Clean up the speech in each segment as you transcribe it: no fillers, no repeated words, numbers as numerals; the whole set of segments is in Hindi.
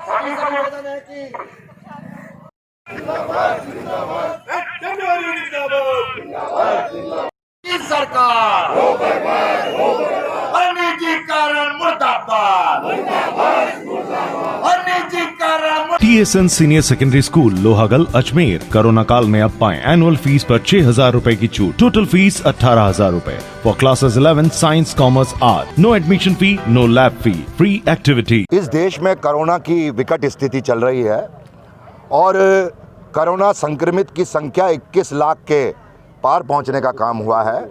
सभी को निवेदन है कि सरकार निजीकरण मुर्दाबाद, निजीकरण। TSN senior secondary school Lohagal Ajmer. Corona काल में अब पाएं एनुअल फीस पर 6,000 रूपए की छूट। टोटल फीस 18,000 रूपए for classes 11 science commerce art. No admission fee, no lab fee, free activity. इस देश में कोरोना की विकट स्थिति चल रही है और कोरोना संक्रमित की संख्या 21 लाख के पार पहुंचने का काम हुआ है।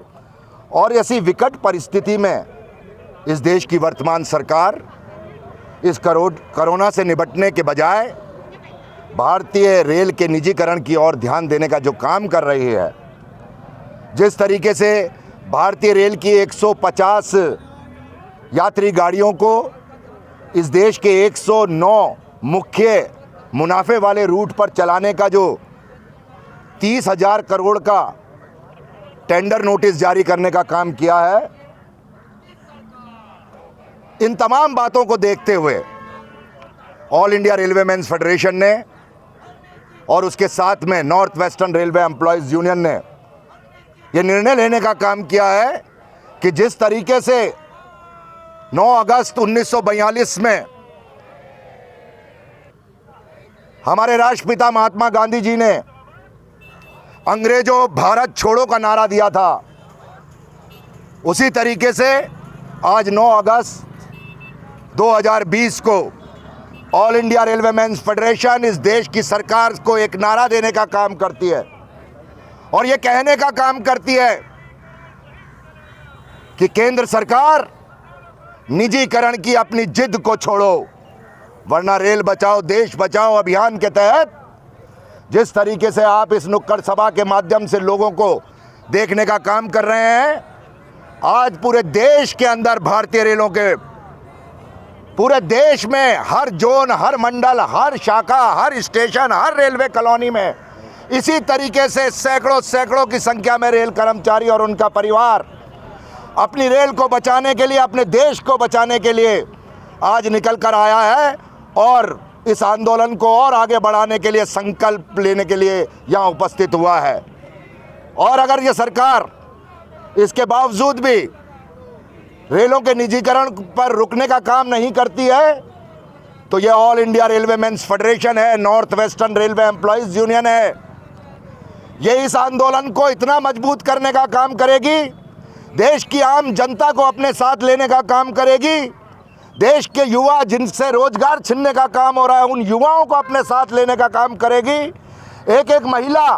और ऐसी विकट परिस्थिति में इस देश की वर्तमान सरकार इस कोरोना से निपटने के बजाय भारतीय रेल के निजीकरण की ओर ध्यान देने का जो काम कर रही है, जिस तरीके से भारतीय रेल की 150 यात्री गाड़ियों को इस देश के 109 मुख्य मुनाफे वाले रूट पर चलाने का जो 30,000 करोड़ का टेंडर नोटिस जारी करने का काम किया है, इन तमाम बातों को देखते हुए all India railway men's federation ने और उसके साथ में north western railway employees union ने यह निर्णय लेने का काम किया है कि जिस तरीके से 9 अगस्त 1942 में हमारे राष्ट्रपिता महात्मा गांधी जी ने अंग्रेजों भारत छोड़ो का नारा दिया था, उसी तरीके से आज 9 अगस्त 2020 को all India railway men's federation इस देश की सरकार को एक नारा देने का काम करती है और ये कहने का काम करती है कि केंद्र सरकार निजीकरण की अपनी जिद को छोड़ो, वरना रेल बचाओ देश बचाओ अभियान के तहत जिस तरीके से आप इस नुक्कड़ सभा के माध्यम से लोगों को देखने का काम कर रहे हैं, आज पूरे देश के अंदर भारतीय रेलों के पूरे देश में हर जोन, हर मंडल, हर शाखा, हर स्टेशन, हर रेलवे कॉलोनी में इसी तरीके से सैकड़ों की संख्या में रेल कर्मचारी और उनका परिवार अपनी रेल को बचाने के लिए, अपने देश को बचाने के लिए आज निकल कर आया है और इस आंदोलन को और आगे बढ़ाने के लिए संकल्प लेने के लिए यहाँ उपस्थित हुआ है। और अगर ये सरकार इसके बावजूद भी रेलों के निजीकरण पर रुकने का काम नहीं करती है, तो ये all India railway men's federation है, north western railway employees union है, ये इस आंदोलन को इतना मजबूत करने का काम करेगी, देश की आम जनता को अपने साथ लेने का काम करेगी, देश के युवा जिनसे रोजगार छीनने का काम हो रहा है उन युवाओं को अपने साथ लेने का काम करेगी, एक एक महिला,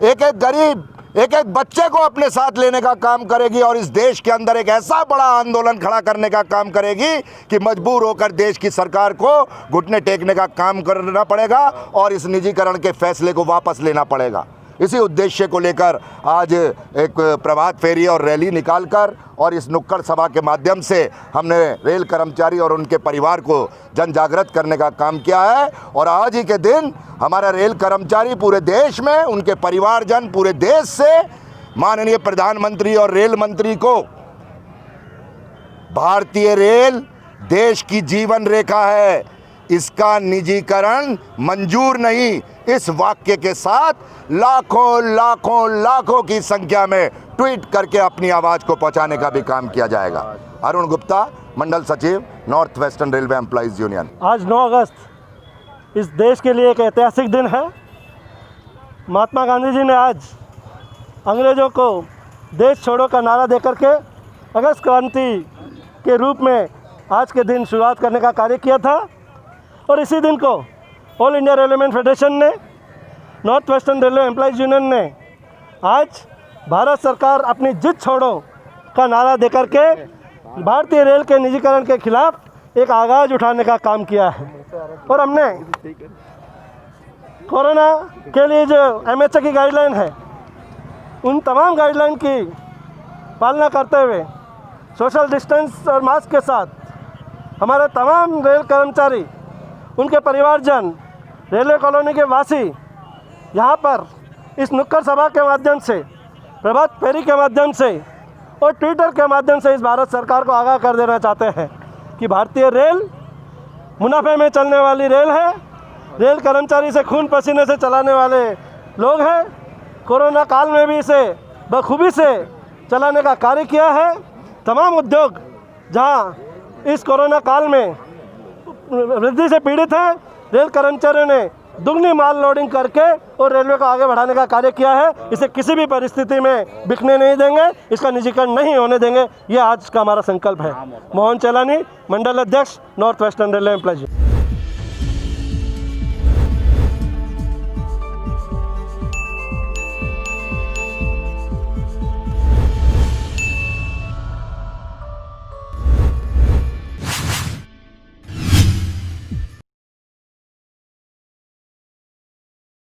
एक एक गरीब, एक एक बच्चे को अपने साथ लेने का काम करेगी और इस देश के अंदर एक ऐसा बड़ा आंदोलन खड़ा करने का काम करेगी कि मजबूर होकर देश की सरकार को घुटने टेकने का काम करना पड़ेगा और इस निजीकरण के फैसले को वापस लेना पड़ेगा। इसी उद्देश्य को लेकर आज एक प्रभात फेरी और रैली निकालकर और इस नुक्कड़ सभा के माध्यम से हमने रेल कर्मचारी और उनके परिवार को जन जागृत करने का काम किया है। और आज ही के दिन हमारा रेल कर्मचारी पूरे देश में, उनके परिवारजन पूरे देश से माननीय प्रधानमंत्री और रेल मंत्री को भारतीय रेल देश की जीवन रेखा है, इसका निजीकरण मंजूर नहीं, इस वाक्य के साथ लाखों की संख्या में ट्वीट करके अपनी आवाज़ को पहुंचाने का भी काम किया जाएगा। अरुण गुप्ता, मंडल सचिव, north western railway employees union. आज 9 अगस्त इस देश के लिए एक ऐतिहासिक दिन है। महात्मा गांधी जी ने आज अंग्रेज़ों को देश छोड़ो का नारा देकर के अगस्त क्रांति के रूप में आज के दिन शुरुआत करने का कार्य किया था और इसी दिन को all India railway men's federation ने, north western railway employees union ने आज भारत सरकार अपनी जिद छोड़ो का नारा देकर के भारतीय रेल के निजीकरण के खिलाफ एक आवाज़ उठाने का काम किया है। और हमने कोरोना के लिए जो MHA की गाइडलाइन है, उन तमाम गाइडलाइन की पालना करते हुए सोशल डिस्टेंस और मास्क के साथ हमारे तमाम रेल कर्मचारी, उनके परिवारजन, रेलवे कॉलोनी के वासी यहाँ पर इस नुक्कड़ सभा के माध्यम से, प्रभात फेरी के माध्यम से और ट्विटर के माध्यम से इस भारत सरकार को आगाह कर देना चाहते हैं कि भारतीय रेल मुनाफे में चलने वाली रेल है। रेल कर्मचारी से खून पसीने से चलाने वाले लोग हैं। कोरोना काल में भी इसे बखूबी से चलाने का कार्य किया है। तमाम उद्योग जहां इस कोरोना काल में वृद्धि से पीड़ित हैं, रेल कर्मचारियों ने दुगनी माल लोडिंग करके और रेलवे को आगे बढ़ाने का कार्य किया है। इसे किसी भी परिस्थिति में बिकने नहीं देंगे, इसका निजीकरण नहीं होने देंगे। ये आज का हमारा संकल्प है। मोहन चेलानी, मंडल अध्यक्ष, नॉर्थ वेस्टर्न रेलवे एम्प्लॉयज।